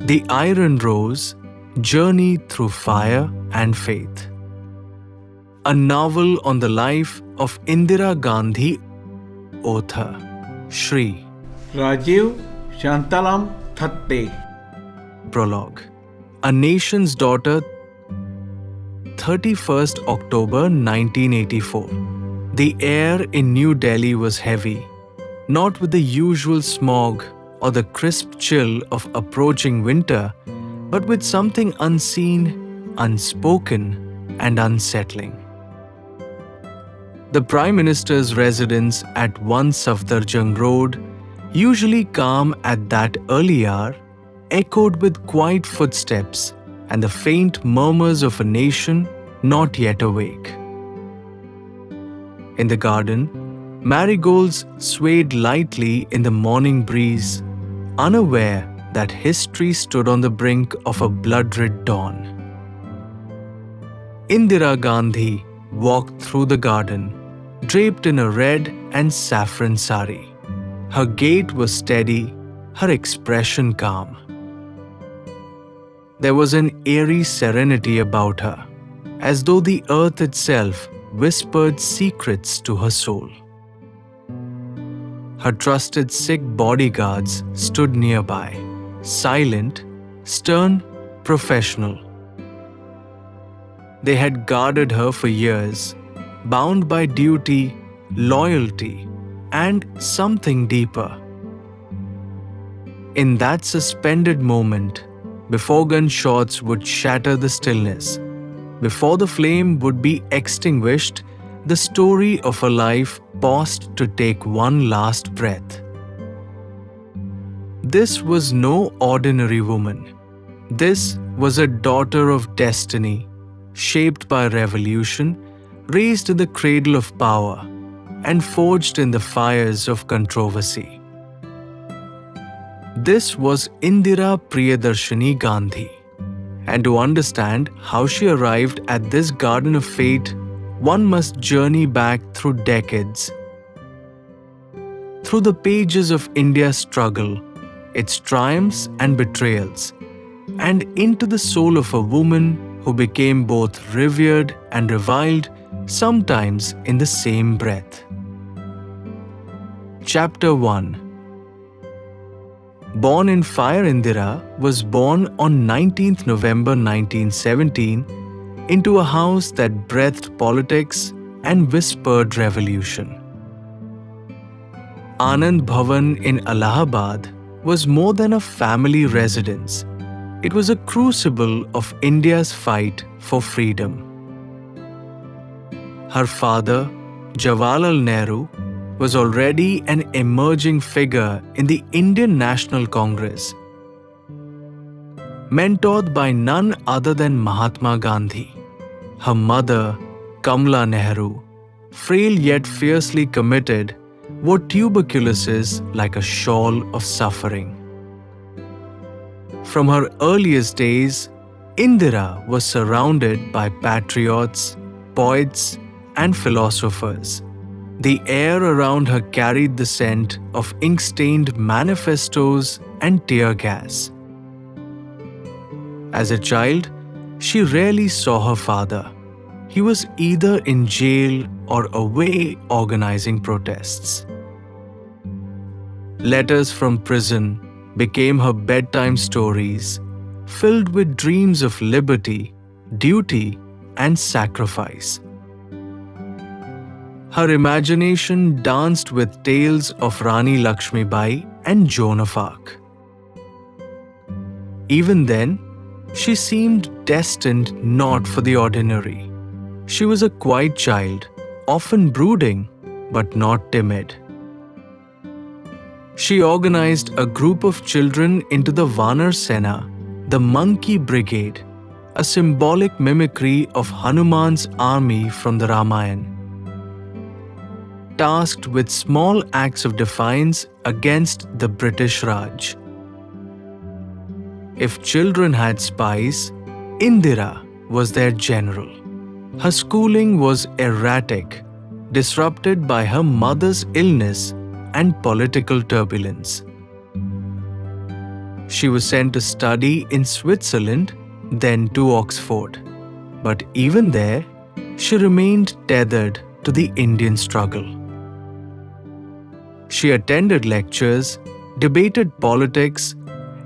The Iron Rose, Journey Through Fire and Faith. A novel on the life of Indira Gandhi, author Shri. Rajeev Thatte. Prologue. A Nation's Daughter, 31st October 1984. The air in New Delhi was heavy, not with the usual smog or the crisp chill of approaching winter, but with something unseen, unspoken, and unsettling. The Prime Minister's residence at 1 Safdarjung Road, usually calm at that early hour, echoed with quiet footsteps and the faint murmurs of a nation not yet awake. In the garden, marigolds swayed lightly in the morning breeze, unaware that history stood on the brink of a blood-red dawn. Indira Gandhi walked through the garden, draped in a red and saffron sari. Her gait was steady, her expression calm. There was an eerie serenity about her, as though the earth itself whispered secrets to her soul. Her trusted Sikh bodyguards stood nearby, silent, stern, professional. They had guarded her for years, bound by duty, loyalty, and something deeper. In that suspended moment, before gunshots would shatter the stillness, before the flame would be extinguished, the story of her life paused to take one last breath. This was no ordinary woman. This was a daughter of destiny, shaped by revolution, raised in the cradle of power, and forged in the fires of controversy. This was Indira Priyadarshini Gandhi. And to understand how she arrived at this garden of fate, one must journey back through decades. Through the pages of India's struggle, its triumphs and betrayals, and into the soul of a woman who became both revered and reviled, sometimes in the same breath. Chapter 1. Born in fire, Indira was born on 19th November 1917 into a house that breathed politics and whispered revolution. Anand Bhavan in Allahabad was more than a family residence. It was a crucible of India's fight for freedom. Her father, Jawaharlal Nehru, was already an emerging figure in the Indian National Congress, mentored by none other than Mahatma Gandhi. Her mother, Kamala Nehru, frail yet fiercely committed, wore tuberculosis like a shawl of suffering. From her earliest days, Indira was surrounded by patriots, poets, and philosophers. The air around her carried the scent of ink-stained manifestos and tear gas. As a child, she rarely saw her father. He was either in jail or away organizing protests. Letters from prison became her bedtime stories, filled with dreams of liberty, duty, and sacrifice. Her imagination danced with tales of Rani Lakshmibai and Joan of Arc. Even then, she seemed destined not for the ordinary. She was a quiet child, often brooding, but not timid. She organized a group of children into the Vanar Sena, the Monkey Brigade, a symbolic mimicry of Hanuman's army from the Ramayana. Tasked with small acts of defiance against the British Raj. If children had spies, Indira was their general. Her schooling was erratic, disrupted by her mother's illness and political turbulence. She was sent to study in Switzerland, then to Oxford. But even there, she remained tethered to the Indian struggle. She attended lectures, debated politics,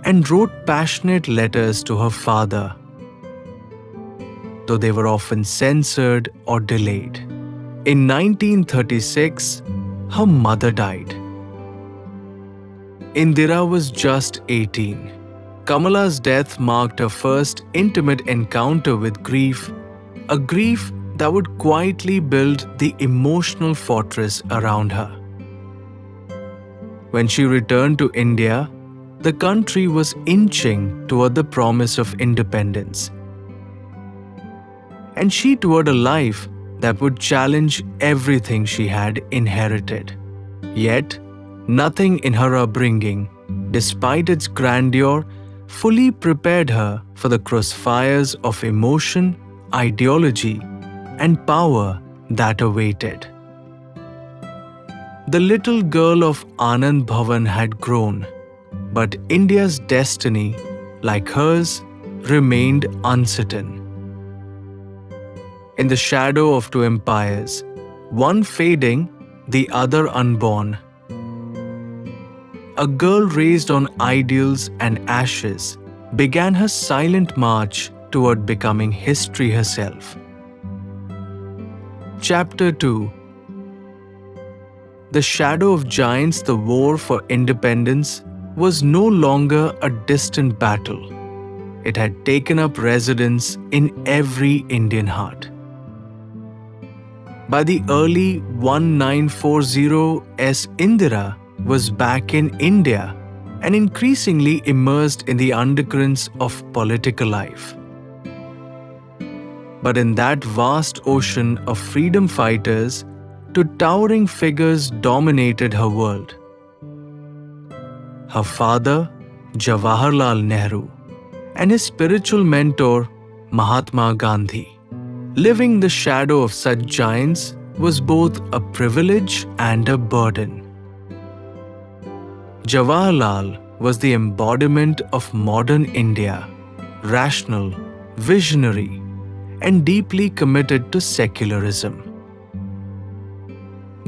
and wrote passionate letters to her father, though they were often censored or delayed. In 1936, her mother died. Indira was just 18. Kamala's death marked her first intimate encounter with grief, a grief that would quietly build the emotional fortress around her. When she returned to India, the country was inching toward the promise of independence, and she toward a life that would challenge everything she had inherited. Yet, nothing in her upbringing, despite its grandeur, fully prepared her for the crossfires of emotion, ideology, and power that awaited. The little girl of Anand Bhavan had grown, but India's destiny, like hers, remained uncertain. In the shadow of two empires, one fading, the other unborn, a girl raised on ideals and ashes began her silent march toward becoming history herself. Chapter 2. The shadow of giants, the war for independence, was no longer a distant battle. It had taken up residence in every Indian heart. By the early 1940s, Indira was back in India and increasingly immersed in the undercurrents of political life. But in that vast ocean of freedom fighters, two towering figures dominated her world. Her father, Jawaharlal Nehru, and his spiritual mentor, Mahatma Gandhi. Living the shadow of such giants was both a privilege and a burden. Jawaharlal was the embodiment of modern India, rational, visionary, and deeply committed to secularism.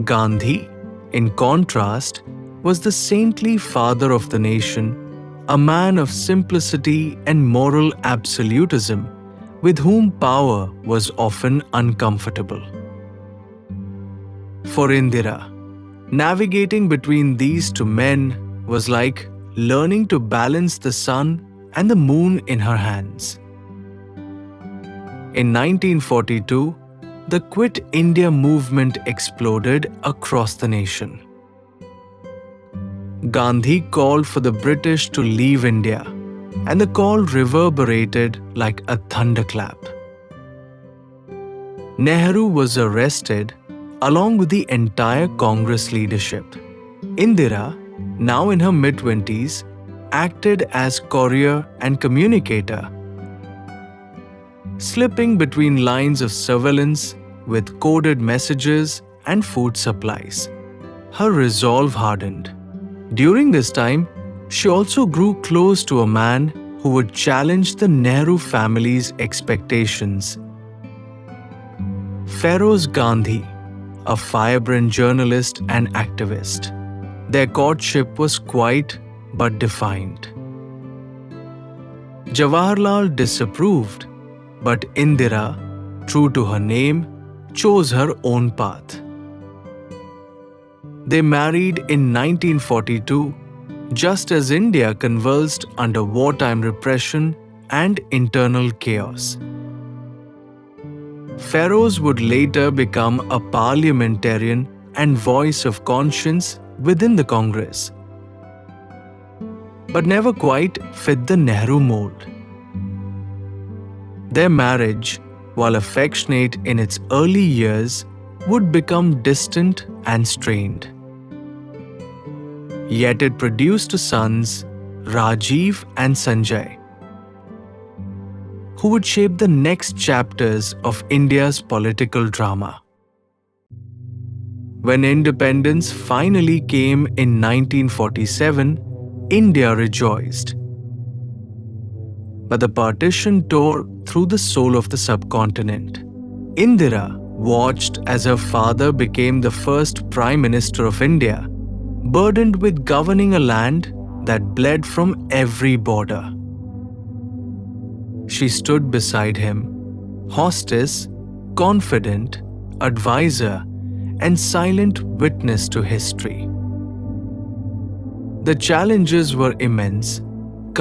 Gandhi, in contrast, was the saintly father of the nation, a man of simplicity and moral absolutism, with whom power was often uncomfortable. For Indira, navigating between these two men was like learning to balance the sun and the moon in her hands. In 1942, the Quit India movement exploded across the nation. Gandhi called for the British to leave India, and the call reverberated like a thunderclap. Nehru was arrested along with the entire Congress leadership. Indira, now in her mid-20s, acted as courier and communicator, slipping between lines of surveillance with coded messages and food supplies. Her resolve hardened. During this time, she also grew close to a man who would challenge the Nehru family's expectations. Feroz Gandhi, a firebrand journalist and activist. Their courtship was quiet but defiant. Jawaharlal disapproved, but Indira, true to her name, chose her own path. They married in 1942, just as India convulsed under wartime repression and internal chaos. Feroz would later become a parliamentarian and voice of conscience within the Congress, but never quite fit the Nehru mold. Their marriage, while affectionate in its early years, would become distant and strained. Yet it produced two sons, Rajeev and Sanjay, who would shape the next chapters of India's political drama. When independence finally came in 1947, India rejoiced. But the partition tore through the soul of the subcontinent. Indira watched as her father became the first Prime Minister of India, burdened with governing a land that bled from every border. She stood beside him, hostess, confident, advisor, and silent witness to history. The challenges were immense: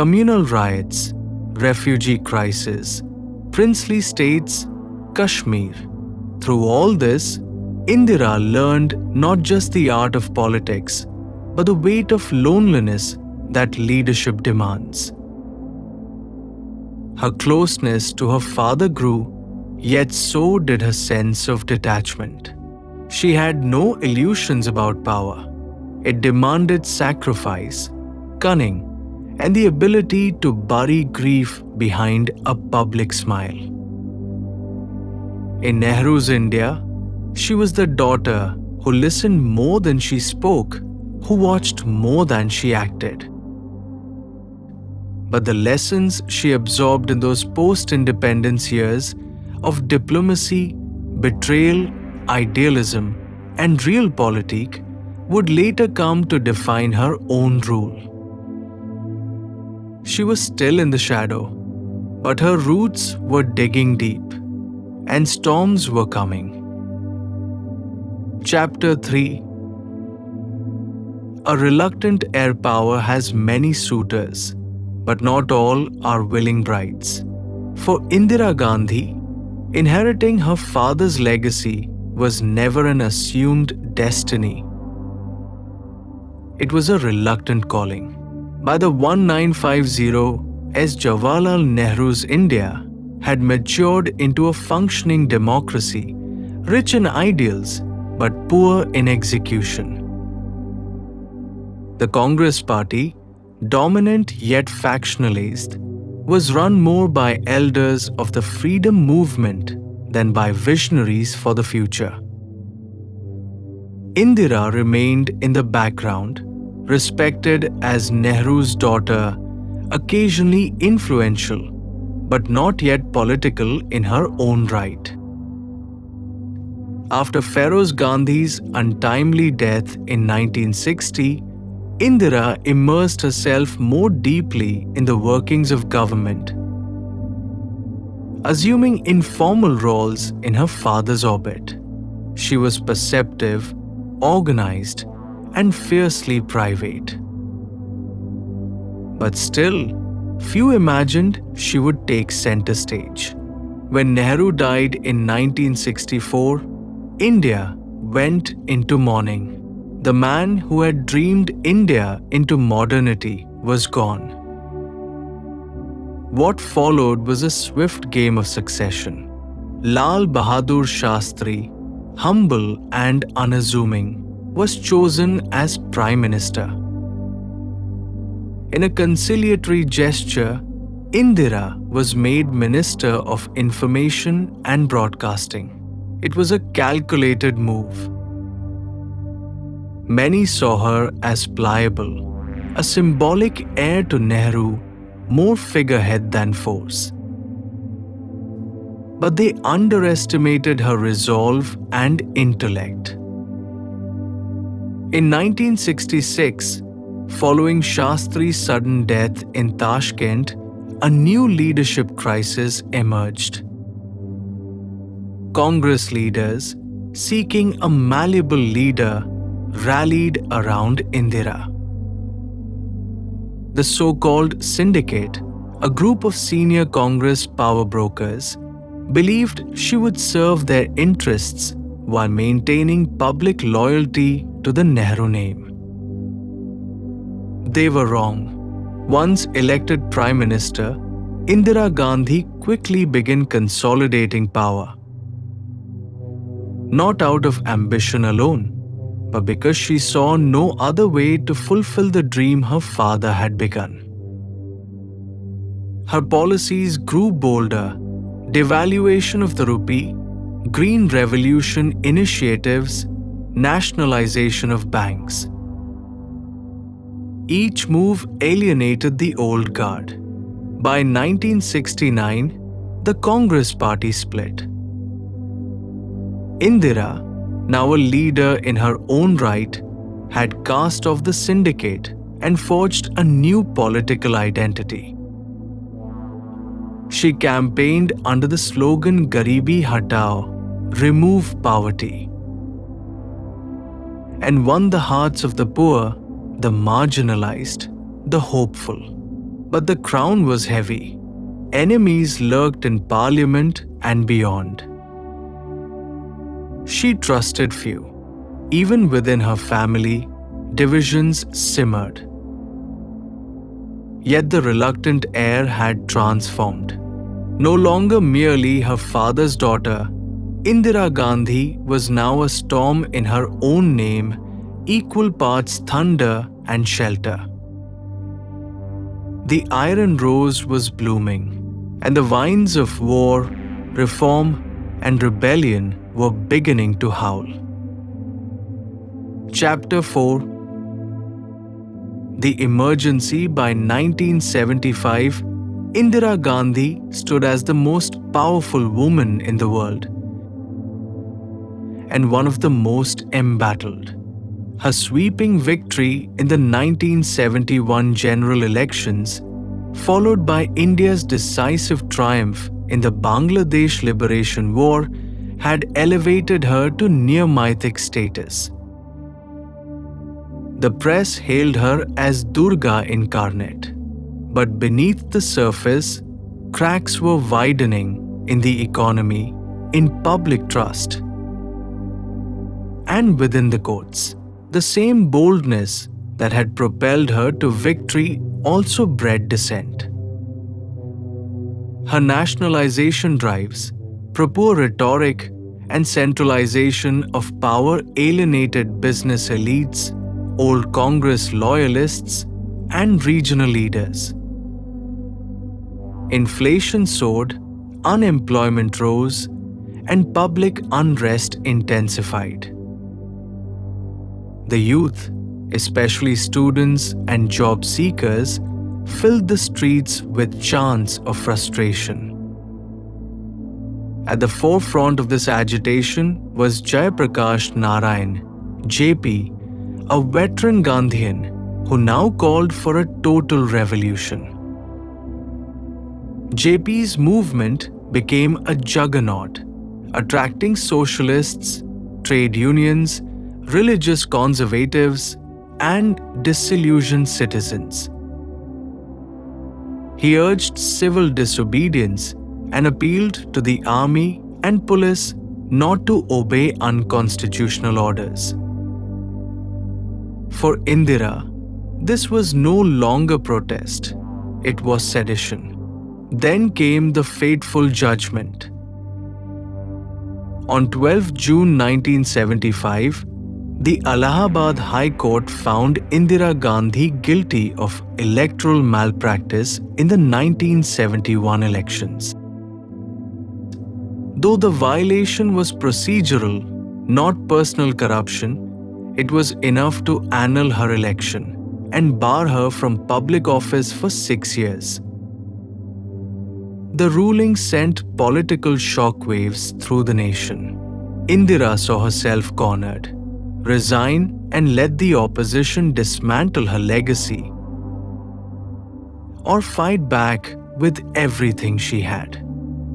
communal riots, refugee crisis, princely states, Kashmir. Through all this, Indira learned not just the art of politics, but the weight of loneliness that leadership demands. Her closeness to her father grew, yet so did her sense of detachment. She had no illusions about power. It demanded sacrifice, cunning, and the ability to bury grief behind a public smile. In Nehru's India, she was the daughter who listened more than she spoke, who watched more than she acted. But the lessons she absorbed in those post-independence years of diplomacy, betrayal, idealism, and realpolitik would later come to define her own rule. She was still in the shadow, but her roots were digging deep, and storms were coming. Chapter 3. A reluctant heir power has many suitors, but not all are willing brides. For Indira Gandhi, inheriting her father's legacy was never an assumed destiny. It was a reluctant calling. By the 1950s, as Jawaharlal Nehru's India had matured into a functioning democracy, rich in ideals but poor in execution. The Congress Party, dominant yet factionalized, was run more by elders of the freedom movement than by visionaries for the future. Indira remained in the background, respected as Nehru's daughter, occasionally influential, but not yet political in her own right. After Feroz Gandhi's untimely death in 1960, Indira immersed herself more deeply in the workings of government, assuming informal roles in her father's orbit. She was perceptive, organized, and fiercely private. But still, few imagined she would take center stage. When Nehru died in 1964, India went into mourning. The man who had dreamed India into modernity was gone. What followed was a swift game of succession. Lal Bahadur Shastri, humble and unassuming, was chosen as Prime Minister. In a conciliatory gesture, Indira was made Minister of Information and Broadcasting. It was a calculated move. Many saw her as pliable, a symbolic heir to Nehru, more figurehead than force. But they underestimated her resolve and intellect. In 1966, following Shastri's sudden death in Tashkent, a new leadership crisis emerged. Congress leaders, seeking a malleable leader, rallied around Indira. The so-called syndicate, a group of senior Congress power brokers, believed she would serve their interests while maintaining public loyalty to the Nehru name. They were wrong. Once elected Prime Minister, Indira Gandhi quickly began consolidating power. Not out of ambition alone, but because she saw no other way to fulfill the dream her father had begun. Her policies grew bolder: devaluation of the rupee, Green Revolution initiatives, nationalization of banks. Each move alienated the old guard, By 1969, the Congress party split. Indira, now a leader in her own right, had cast off the syndicate and forged a new political identity. She campaigned under the slogan Garibi Hatao, remove poverty, and won the hearts of the poor, the marginalized, the hopeful. But the crown was heavy. Enemies lurked in parliament and beyond. She trusted few. Even within her family, divisions simmered. Yet the reluctant heir had transformed. No longer merely her father's daughter, Indira Gandhi was now a storm in her own name, equal parts thunder and shelter. The iron rose was blooming, and the vines of war, reform, and rebellion were beginning to howl. Chapter 4. The Emergency. By 1975, Indira Gandhi stood as the most powerful woman in the world and one of the most embattled. Her sweeping victory in the 1971 general elections, followed by India's decisive triumph in the Bangladesh Liberation War, had elevated her to near-mythic status. The press hailed her as Durga incarnate. But beneath the surface, cracks were widening in the economy, in public trust, and within the courts. The same boldness that had propelled her to victory also bred dissent. Her nationalization drives, propos rhetoric, and centralization of power alienated business elites, old Congress loyalists, and regional leaders. Inflation soared, unemployment rose, and public unrest intensified. The youth, especially students and job seekers, filled the streets with chants of frustration. At the forefront of this agitation was Jayaprakash Narayan, JP, a veteran Gandhian who now called for a total revolution. JP's movement became a juggernaut, attracting socialists, trade unions, religious conservatives, and disillusioned citizens. He urged civil disobedience and appealed to the army and police not to obey unconstitutional orders. For Indira, this was no longer protest, it was sedition. Then came the fateful judgment. On 12 June 1975, the Allahabad High Court found Indira Gandhi guilty of electoral malpractice in the 1971 elections. Though the violation was procedural, not personal corruption, it was enough to annul her election and bar her from public office for 6 years. The ruling sent political shockwaves through the nation. Indira saw herself cornered, resign, and let the opposition dismantle her legacy, or fight back with everything she had.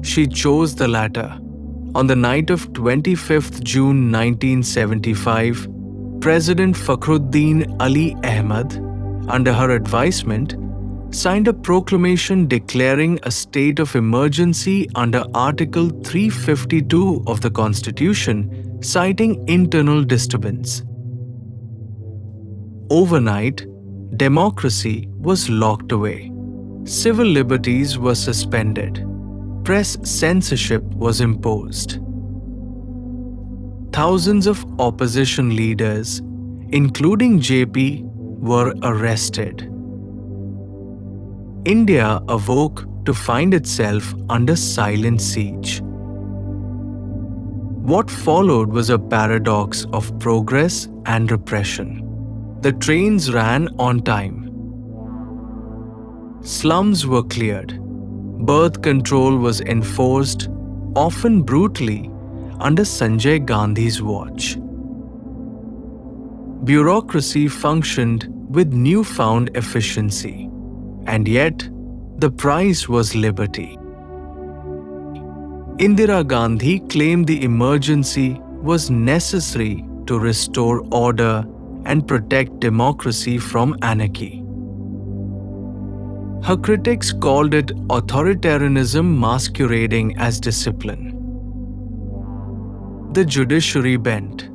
She chose the latter. On the night of 25th June 1975, President Fakhruddin Ali Ahmad, under her advisement, signed a proclamation declaring a state of emergency under Article 352 of the Constitution, citing internal disturbance. Overnight, democracy was locked away. Civil liberties were suspended. Press censorship was imposed. Thousands of opposition leaders, including JP, were arrested. India awoke to find itself under silent siege. What followed was a paradox of progress and repression. The trains ran on time. Slums were cleared. Birth control was enforced, often brutally, under Sanjay Gandhi's watch. Bureaucracy functioned with newfound efficiency, and yet the price was liberty. Indira Gandhi claimed the emergency was necessary to restore order and protect democracy from anarchy. Her critics called it authoritarianism masquerading as discipline. The judiciary bent.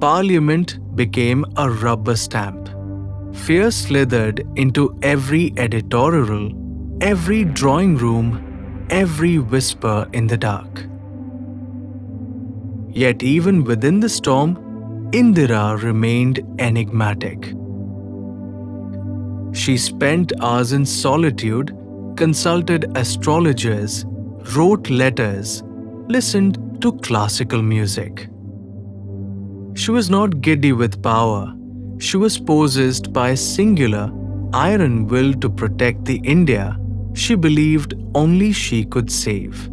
Parliament became a rubber stamp. Fear slithered into every editorial, every drawing room, every whisper in the dark. Yet even within the storm, Indira remained enigmatic. She spent hours in solitude, consulted astrologers, wrote letters, listened to classical music. She was not giddy with power. She was possessed by a singular, iron will to protect the India she believed only she could save.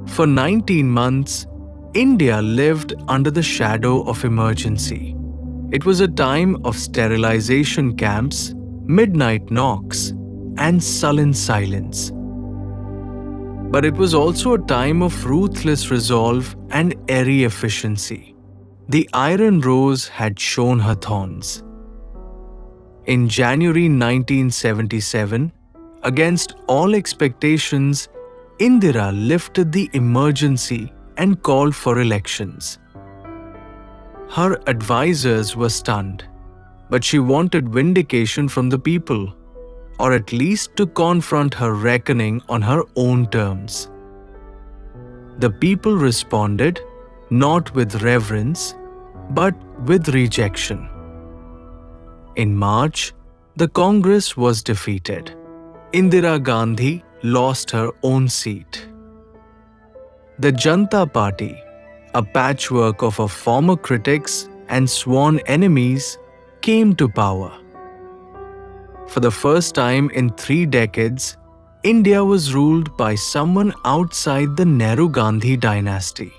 For 19 months, India lived under the shadow of emergency. It was a time of sterilization camps, midnight knocks, and sullen silence. But it was also a time of ruthless resolve and airy efficiency. The iron rose had shown her thorns. In January 1977, against all expectations, Indira lifted the emergency and called for elections. Her advisors were stunned, but she wanted vindication from the people, or at least to confront her reckoning on her own terms. The people responded not with reverence, but with rejection. In March, the Congress was defeated. Indira Gandhi lost her own seat. The Janata Party, a patchwork of her former critics and sworn enemies, came to power. For the first time in 3 decades, India was ruled by someone outside the Nehru-Gandhi dynasty.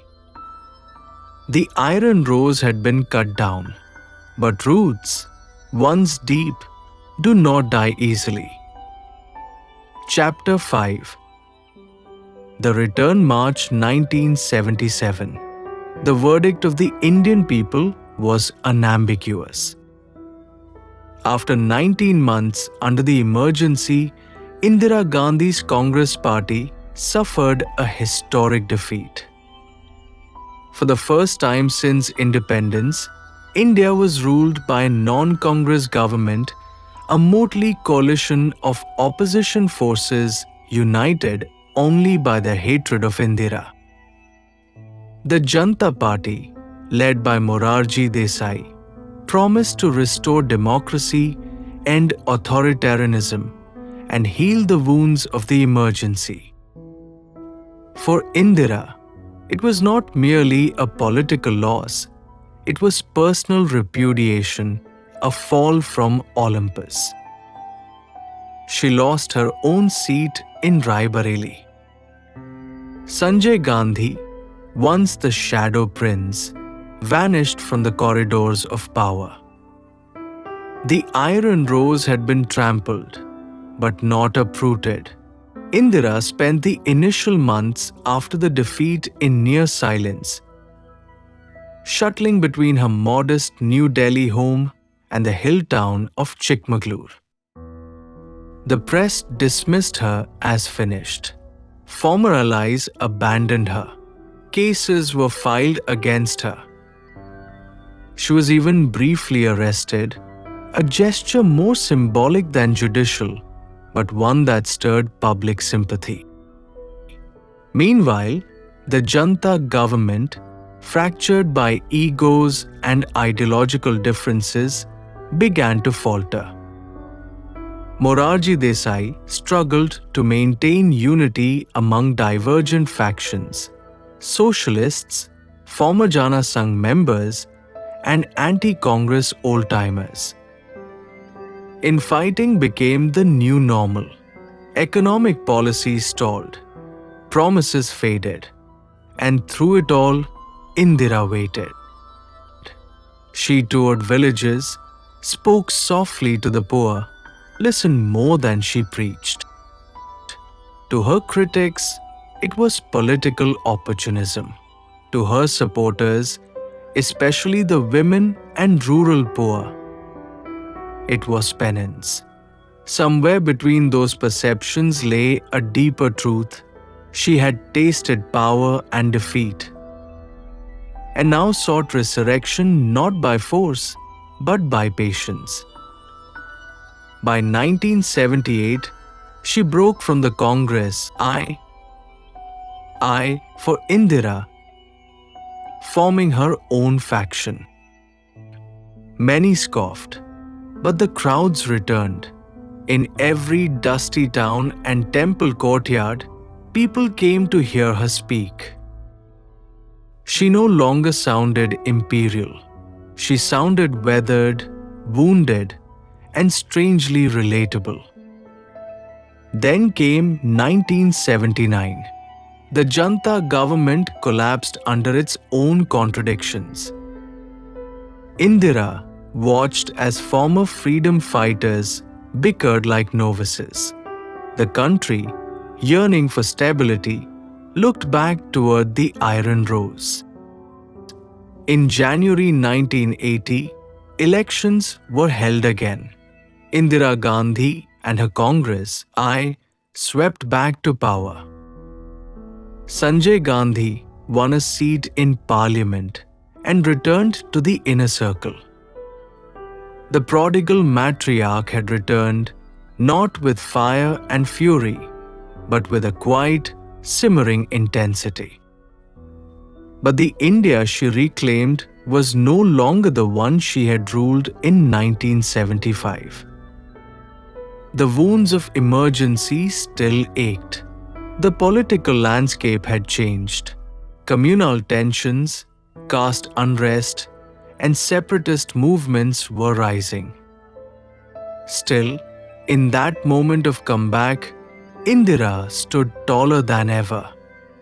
The iron rose had been cut down, but roots, once deep, do not die easily. Chapter 5. The Return March 1977. The verdict of the Indian people was unambiguous. After 19 months under the emergency, Indira Gandhi's Congress party suffered a historic defeat. For the first time since independence, India was ruled by a non-Congress government, a motley coalition of opposition forces united only by their hatred of Indira. The Janata Party, led by Morarji Desai, promised to restore democracy, end authoritarianism, and heal the wounds of the emergency. For Indira, it was not merely a political loss, it was personal repudiation, a fall from Olympus. She lost her own seat in Raebareli. Sanjay Gandhi, once the shadow prince, vanished from the corridors of power. The iron rose had been trampled, but not uprooted. Indira spent the initial months after the defeat in near silence, shuttling between her modest New Delhi home and the hill town of Chikmagalur. The press dismissed her as finished. Former allies abandoned her. Cases were filed against her. She was even briefly arrested, a gesture more symbolic than judicial, but one that stirred public sympathy. Meanwhile, the Janata government, fractured by egos and ideological differences, began to falter. Morarji Desai struggled to maintain unity among divergent factions, socialists, former Jana Sangh members, and anti-Congress old-timers. Infighting became the new normal. Economic policies stalled, promises faded, and through it all, Indira waited. She toured villages, spoke softly to the poor, listened more than she preached. To her critics, it was political opportunism. To her supporters, especially the women and rural poor, it was penance. Somewhere between those perceptions lay a deeper truth. She had tasted power and defeat, and now sought resurrection not by force, but by patience. By 1978, she broke from the Congress I for Indira, forming her own faction. Many scoffed, but the crowds returned. In every dusty town and temple courtyard, people came to hear her speak. She no longer sounded imperial. She sounded weathered, wounded, and strangely relatable. Then came 1979. The Janta government collapsed under its own contradictions. Indira watched as former freedom fighters bickered like novices. The country, yearning for stability, looked back toward the Iron Rose. In January 1980, elections were held again. Indira Gandhi and her Congress, I, swept back to power. Sanjay Gandhi won a seat in parliament and returned to the inner circle. The prodigal matriarch had returned, not with fire and fury, but with a quiet, simmering intensity. But the India she reclaimed was no longer the one she had ruled in 1975. The wounds of emergency still ached. The political landscape had changed. Communal tensions, caste unrest, and separatist movements were rising. Still, in that moment of comeback, Indira stood taller than ever,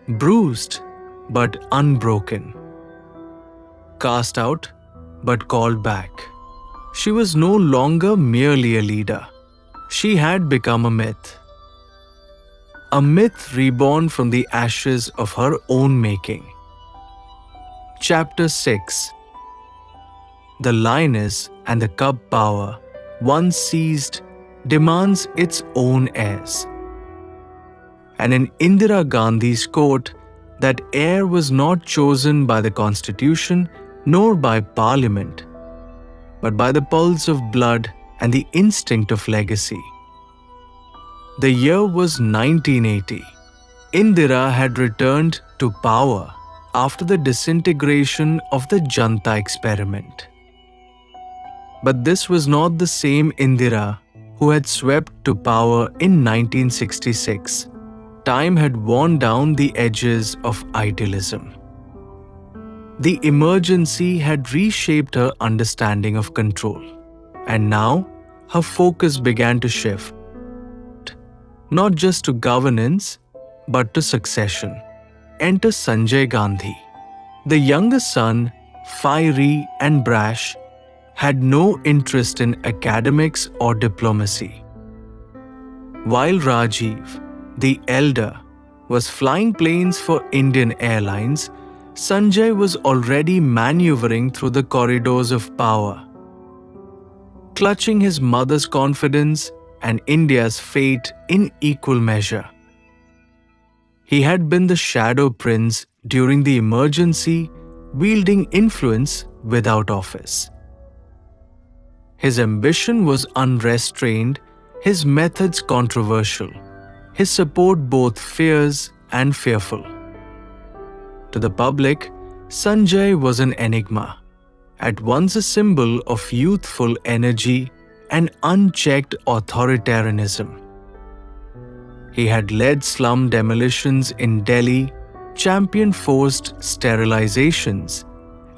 bruised but unbroken. Cast out but called back. She was no longer merely a leader. She had become a myth. A myth reborn from the ashes of her own making. Chapter 6. The lioness and the cub power, once seized, demands its own heirs. And in Indira Gandhi's quote, that heir was not chosen by the constitution nor by parliament, but by the pulse of blood and the instinct of legacy. The year was 1980. Indira had returned to power after the disintegration of the Janta experiment. But this was not the same Indira who had swept to power in 1966. Time had worn down the edges of idealism. The emergency had reshaped her understanding of control, and now her focus began to shift, not just to governance, but to succession. Enter Sanjay Gandhi. The younger son, fiery and brash, had no interest in academics or diplomacy. While Rajeev, the elder, was flying planes for Indian Airlines, Sanjay was already maneuvering through the corridors of power. Clutching his mother's confidence and India's fate in equal measure. He had been the shadow prince during the emergency, wielding influence without office. His ambition was unrestrained, his methods controversial, his support both fierce and fearful. To the public, Sanjay was an enigma, at once a symbol of youthful energy and unchecked authoritarianism. He had led slum demolitions in Delhi, championed forced sterilizations,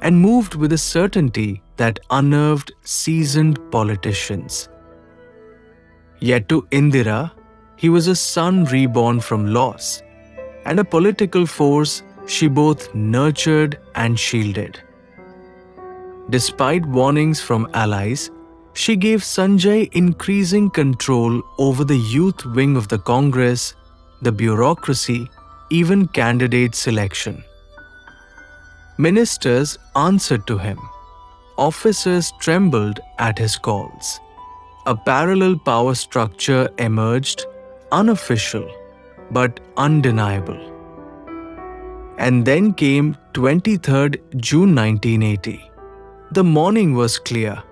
and moved with a certainty that unnerved seasoned politicians. Yet to Indira, he was a son reborn from loss, and a political force she both nurtured and shielded. Despite warnings from allies, she gave Sanjay increasing control over the youth wing of the Congress, the bureaucracy, even candidate selection. Ministers answered to him. Officers trembled at his calls. A parallel power structure emerged, unofficial but undeniable. And then came 23rd June 1980. The morning was clear.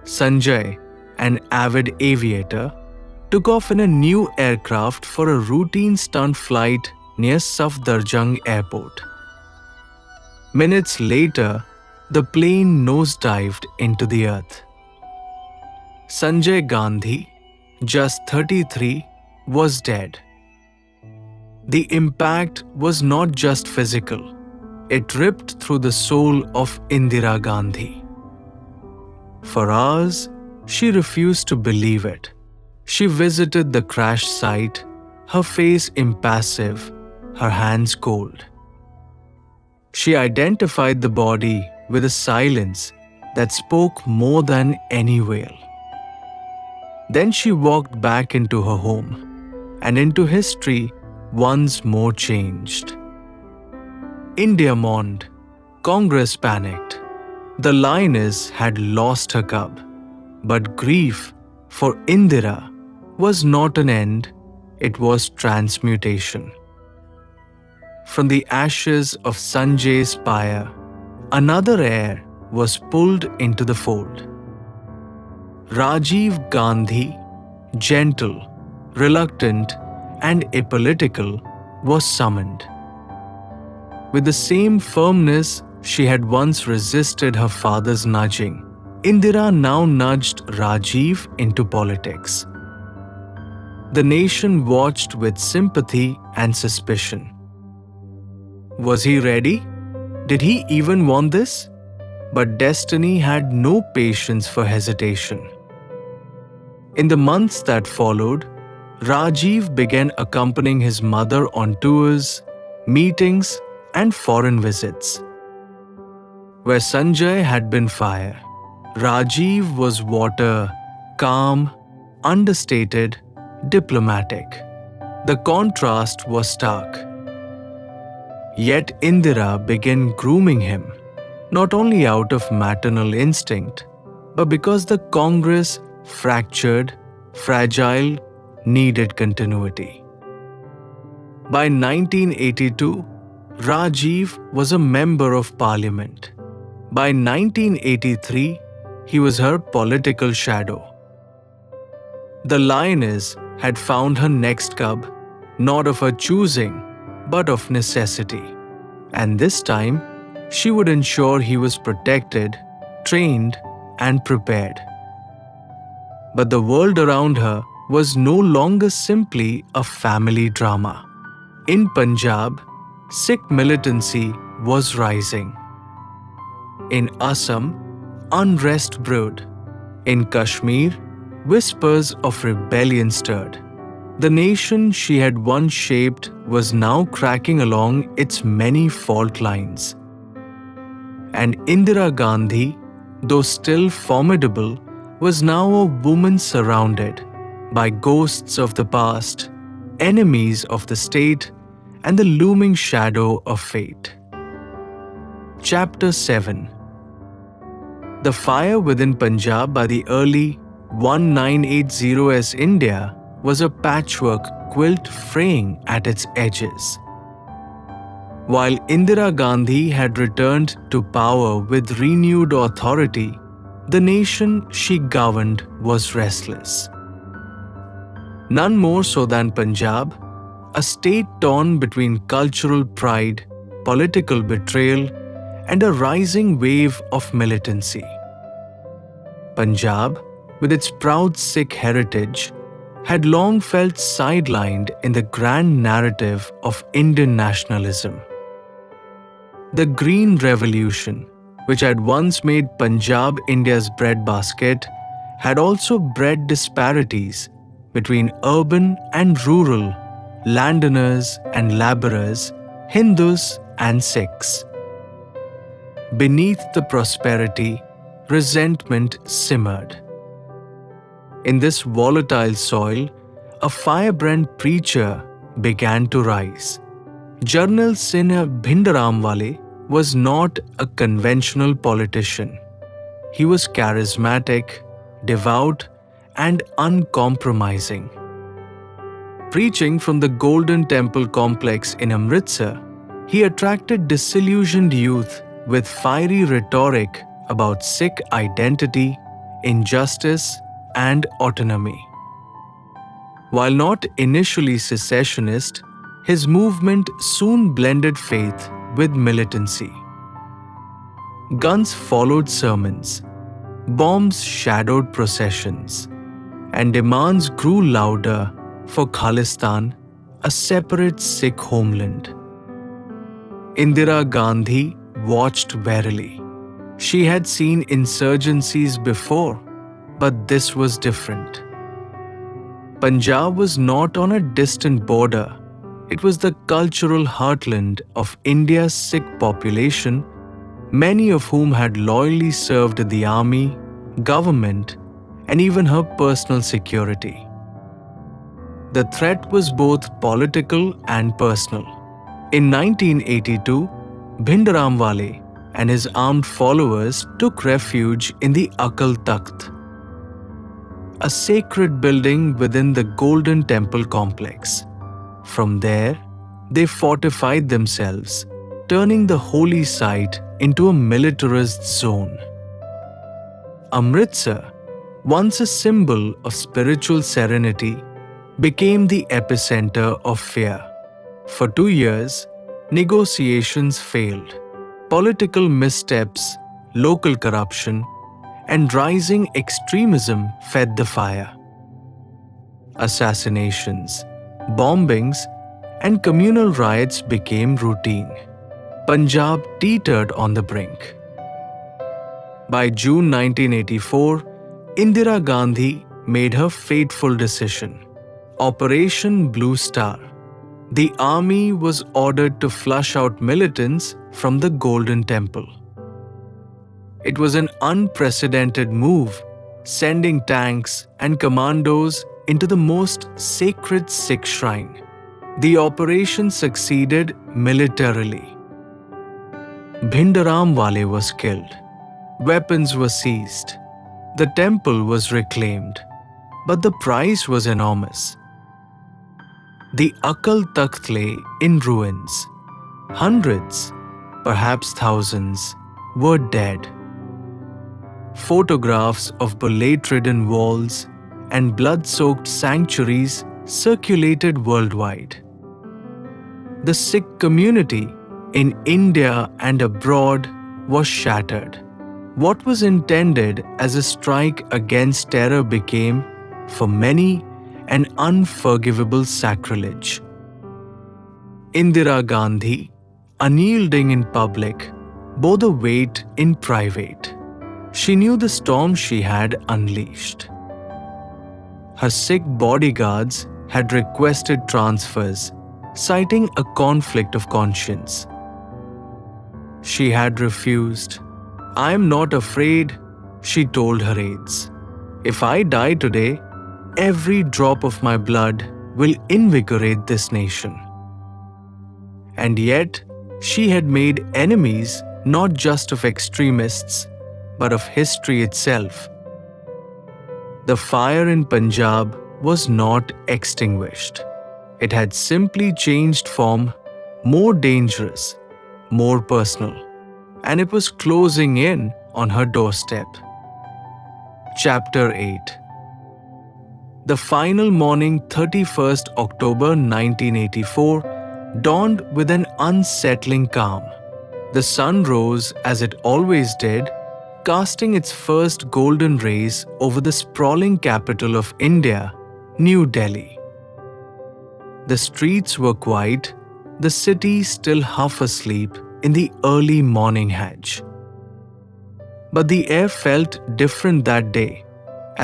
Sanjay, an avid aviator, took off in a new aircraft for a routine stunt flight near Safdarjung Airport. Minutes later, the plane nosedived into the earth. Sanjay Gandhi, just 33, was dead. The impact was not just physical, it ripped through the soul of Indira Gandhi. For hours, she refused to believe it. She visited the crash site, her face impassive, her hands cold. She identified the body with a silence that spoke more than any wail. Then she walked back into her home and into history once more changed. India mourned, Congress panicked. The lioness had lost her cub, but grief for Indira was not an end, it was transmutation. From the ashes of Sanjay's pyre, another heir was pulled into the fold. Rajiv Gandhi, gentle, reluctant, and apolitical, was summoned. With the same firmness she had once resisted her father's nudging, Indira now nudged Rajiv into politics. The nation watched with sympathy and suspicion. Was he ready? Did he even want this? But destiny had no patience for hesitation. In the months that followed, Rajiv began accompanying his mother on tours, meetings, and foreign visits. Where Sanjay had been fire, Rajiv was water, calm, understated, diplomatic. The contrast was stark. Yet Indira began grooming him, not only out of maternal instinct, but because the Congress, fractured, fragile, needed continuity. By 1982, Rajiv was a member of parliament. By 1983, he was her political shadow. The lioness had found her next cub, not of her choosing, but of necessity. And this time, she would ensure he was protected, trained, and prepared. But the world around her was no longer simply a family drama. In Punjab, Sikh militancy was rising. In Assam, unrest brewed. In Kashmir, whispers of rebellion stirred. The nation she had once shaped was now cracking along its many fault lines. And Indira Gandhi, though still formidable, was now a woman surrounded by ghosts of the past, enemies of the state, and the looming shadow of fate. Chapter 7. The fire within Punjab by the early 1980s India was a patchwork quilt fraying at its edges. While Indira Gandhi had returned to power with renewed authority, the nation she governed was restless. None more so than Punjab, a state torn between cultural pride, political betrayal, and a rising wave of militancy. Punjab, with its proud Sikh heritage, had long felt sidelined in the grand narrative of Indian nationalism. The Green Revolution, which had once made Punjab India's breadbasket, had also bred disparities between urban and rural, landowners and laborers, Hindus and Sikhs. Beneath the prosperity, resentment simmered. In this volatile soil, a firebrand preacher began to rise. Jarnal Singh Bhindaramwale was not a conventional politician. He was charismatic, devout, and uncompromising. Preaching from the Golden Temple complex in Amritsar, he attracted disillusioned youth with fiery rhetoric about Sikh identity, injustice, and autonomy. While not initially secessionist, his movement soon blended faith with militancy. Guns followed sermons, bombs shadowed processions, and demands grew louder for Khalistan, a separate Sikh homeland. Indira Gandhi watched warily. She had seen insurgencies before, but this was different. Punjab was not on a distant border. It was the cultural heartland of India's Sikh population, many of whom had loyally served the army, government, and even her personal security. The threat was both political and personal. In 1982, Bhindaramwale and his armed followers took refuge in the Akal Takht, a sacred building within the Golden Temple complex. From there, they fortified themselves, turning the holy site into a militarist zone. Amritsar, once a symbol of spiritual serenity, became the epicenter of fear. For 2 years, negotiations failed. Political missteps, local corruption, and rising extremism fed the fire. Assassinations, bombings, and communal riots became routine. Punjab teetered on the brink. By June 1984, Indira Gandhi made her fateful decision. Operation Blue Star. The army was ordered to flush out militants from the Golden Temple. It was an unprecedented move, sending tanks and commandos into the most sacred Sikh shrine. The operation succeeded militarily. Bhindaramwale was killed. Weapons were seized. The temple was reclaimed. But the price was enormous. The Akal Takht lay in ruins. Hundreds, perhaps thousands, were dead. Photographs of bullet-ridden walls and blood-soaked sanctuaries circulated worldwide. The Sikh community in India and abroad was shattered. What was intended as a strike against terror became, for many, an unforgivable sacrilege. Indira Gandhi, unyielding in public, bore the weight in private. She knew the storm she had unleashed. Her Sikh bodyguards had requested transfers, citing a conflict of conscience. She had refused. "I am not afraid," she told her aides. "If I die today, every drop of my blood will invigorate this nation." And yet, she had made enemies not just of extremists, but of history itself. The fire in Punjab was not extinguished. It had simply changed form, more dangerous, more personal, and it was closing in on her doorstep. Chapter 8. The final morning, 31st October 1984, dawned with an unsettling calm. The sun rose as it always did, casting its first golden rays over the sprawling capital of India, New Delhi. The streets were quiet, the city still half asleep in the early morning hedge. But the air felt different that day,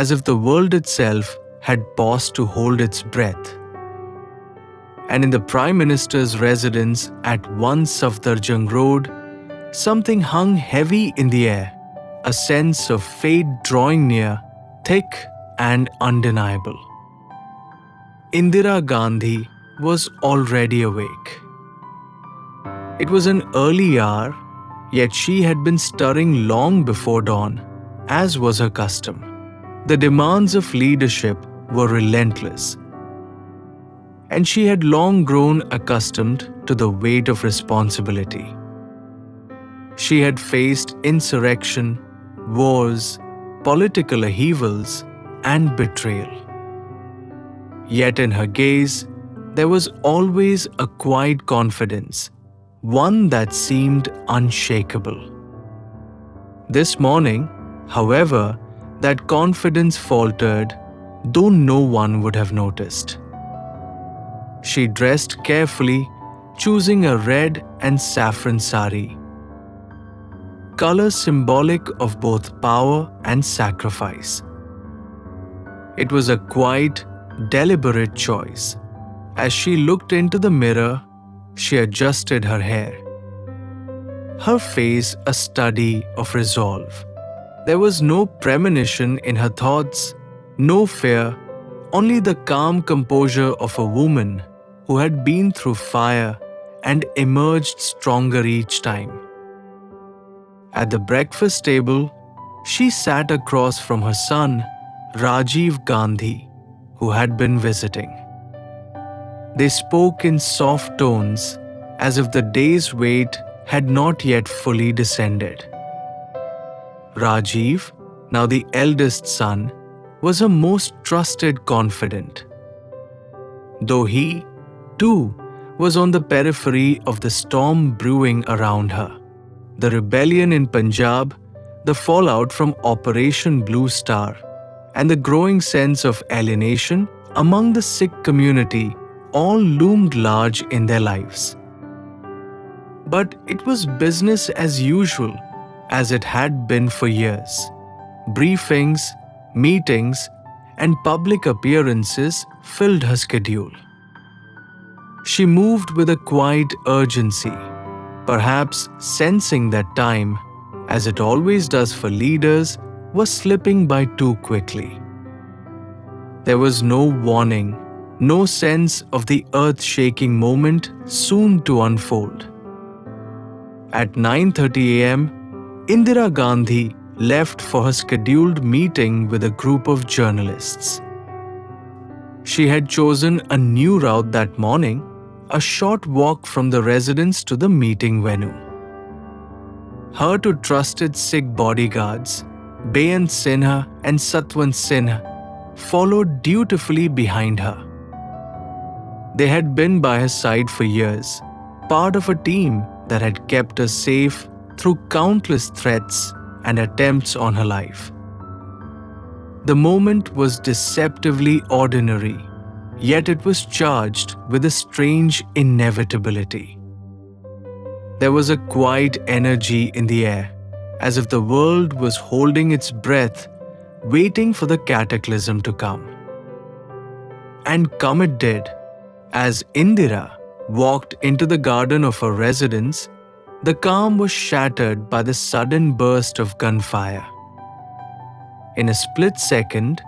as if the world itself had paused to hold its breath. And in the Prime Minister's residence at 1 Safdarjung Road, something hung heavy in the air, a sense of fate drawing near, thick and undeniable. Indira Gandhi was already awake. It was an early hour, yet she had been stirring long before dawn, as was her custom. The demands of leadership were relentless, and she had long grown accustomed to the weight of responsibility. She had faced insurrection, wars, political upheavals, and betrayal. Yet in her gaze, there was always a quiet confidence, one that seemed unshakable. This morning, however, that confidence faltered, though no one would have noticed. She dressed carefully, choosing a red and saffron sari, colors symbolic of both power and sacrifice. It was a quiet, deliberate choice. As she looked into the mirror, she adjusted her hair, her face a study of resolve. There was no premonition in her thoughts, no fear, only the calm composure of a woman who had been through fire and emerged stronger each time. At the breakfast table, she sat across from her son, Rajeev Gandhi, who had been visiting. They spoke in soft tones, as if the day's weight had not yet fully descended. Rajeev, now the eldest son, was her most trusted confidant. Though he, too, was on the periphery of the storm brewing around her. The rebellion in Punjab, the fallout from Operation Blue Star, and the growing sense of alienation among the Sikh community all loomed large in their lives. But it was business as usual, as it had been for years. Briefings, meetings, and public appearances filled her schedule. She moved with a quiet urgency, perhaps sensing that time, as it always does for leaders, was slipping by too quickly. There was no warning, no sense of the earth-shaking moment soon to unfold. At 9:30 a.m., Indira Gandhi left for her scheduled meeting with a group of journalists. She had chosen a new route that morning, a short walk from the residence to the meeting venue. Her two trusted Sikh bodyguards, Beyant Sinha and Satwant Sinha, followed dutifully behind her. They had been by her side for years, part of a team that had kept her safe through countless threats and attempts on her life. The moment was deceptively ordinary, yet it was charged with a strange inevitability. There was a quiet energy in the air, as if the world was holding its breath, waiting for the cataclysm to come. And come it did. As Indira walked into the garden of her residence, the calm was shattered by the sudden burst of gunfire. In a split second,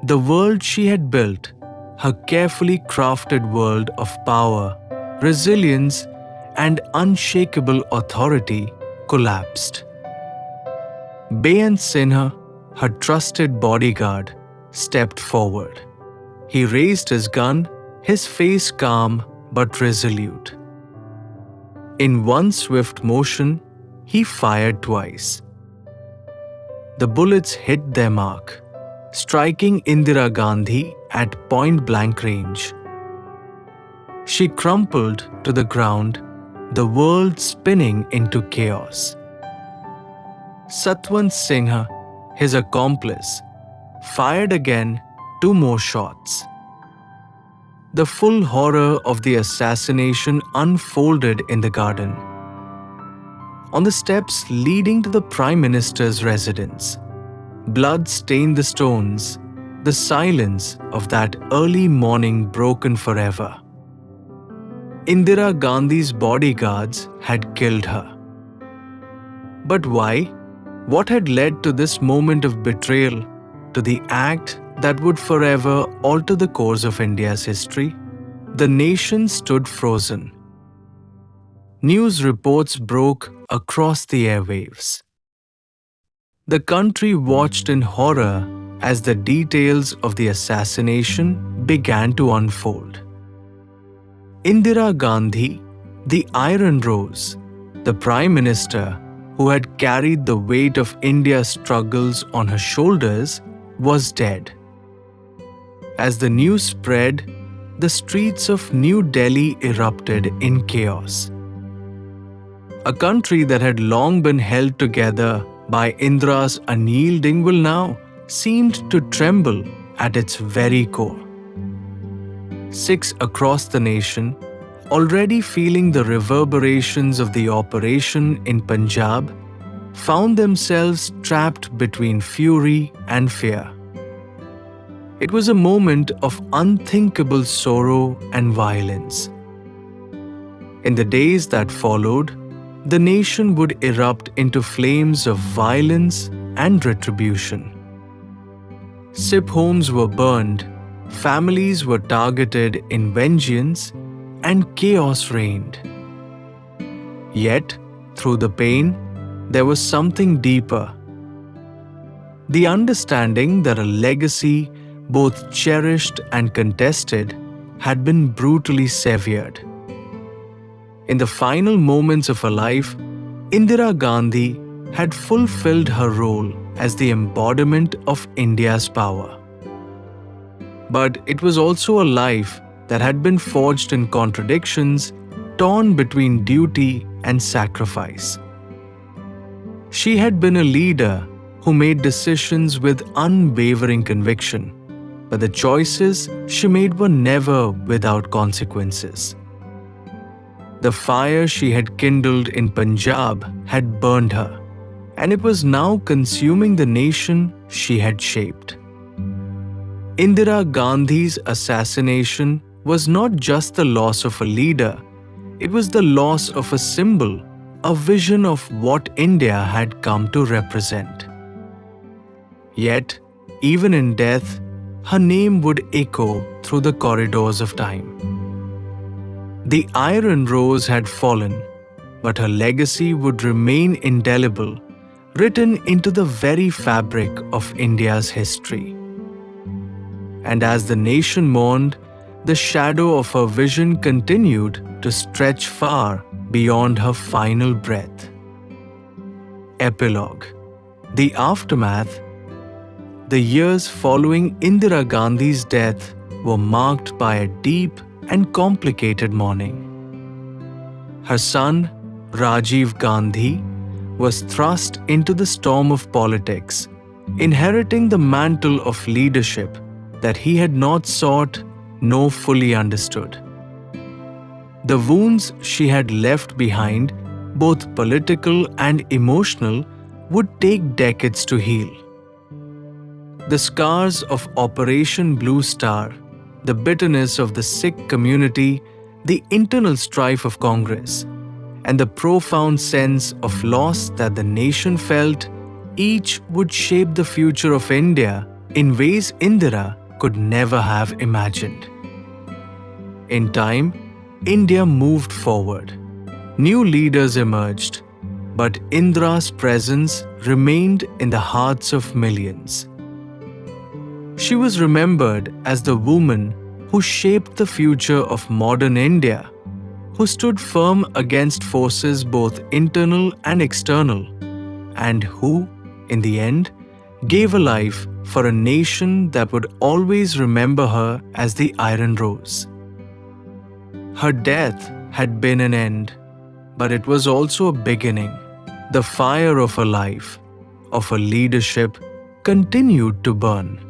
the world she had built, her carefully crafted world of power, resilience, and unshakable authority, collapsed. Beyant Sinha, her trusted bodyguard, stepped forward. He raised his gun, his face calm but resolute. In one swift motion, he fired twice. The bullets hit their mark, striking Indira Gandhi at point-blank range. She crumpled to the ground, the world spinning into chaos. Satwant Sinha, his accomplice, fired again 2 more shots. The full horror of the assassination unfolded in the garden. On the steps leading to the Prime Minister's residence, blood stained the stones, the silence of that early morning broken forever. Indira Gandhi's bodyguards had killed her. But why? What had led to this moment of betrayal, to the act that would forever alter the course of India's history? The nation stood frozen. News reports broke across the airwaves. The country watched in horror as the details of the assassination began to unfold. Indira Gandhi, the Iron Rose, the Prime Minister who had carried the weight of India's struggles on her shoulders, was dead. As the news spread, the streets of New Delhi erupted in chaos. A country that had long been held together by Indira's unyielding will now seemed to tremble at its very core. Sikhs across the nation, already feeling the reverberations of the operation in Punjab, found themselves trapped between fury and fear. It was a moment of unthinkable sorrow and violence. In the days that followed, the nation would erupt into flames of violence and retribution. Sikh homes were burned, families were targeted in vengeance, and chaos reigned. Yet, through the pain, there was something deeper. The understanding that a legacy, both cherished and contested, had been brutally severed. In the final moments of her life, Indira Gandhi had fulfilled her role as the embodiment of India's power. But it was also a life that had been forged in contradictions, torn between duty and sacrifice. She had been a leader who made decisions with unwavering conviction, but the choices she made were never without consequences. The fire she had kindled in Punjab had burned her, and it was now consuming the nation she had shaped. Indira Gandhi's assassination was not just the loss of a leader, it was the loss of a symbol, a vision of what India had come to represent. Yet, even in death, her name would echo through the corridors of time. The Iron Rose had fallen, but her legacy would remain indelible, written into the very fabric of India's history. And as the nation mourned, the shadow of her vision continued to stretch far beyond her final breath. Epilogue. The aftermath. The years following Indira Gandhi's death were marked by a deep and complicated mourning. Her son, Rajeev Gandhi, was thrust into the storm of politics, inheriting the mantle of leadership that he had not sought nor fully understood. The wounds she had left behind, both political and emotional, would take decades to heal. The scars of Operation Blue Star, the bitterness of the Sikh community, the internal strife of Congress, and the profound sense of loss that the nation felt, each would shape the future of India in ways Indira could never have imagined. In time, India moved forward. New leaders emerged, but Indira's presence remained in the hearts of millions. She was remembered as the woman who shaped the future of modern India, who stood firm against forces both internal and external, and who, in the end, gave a life for a nation that would always remember her as the Iron Rose. Her death had been an end, but it was also a beginning. The fire of her life, of her leadership, continued to burn.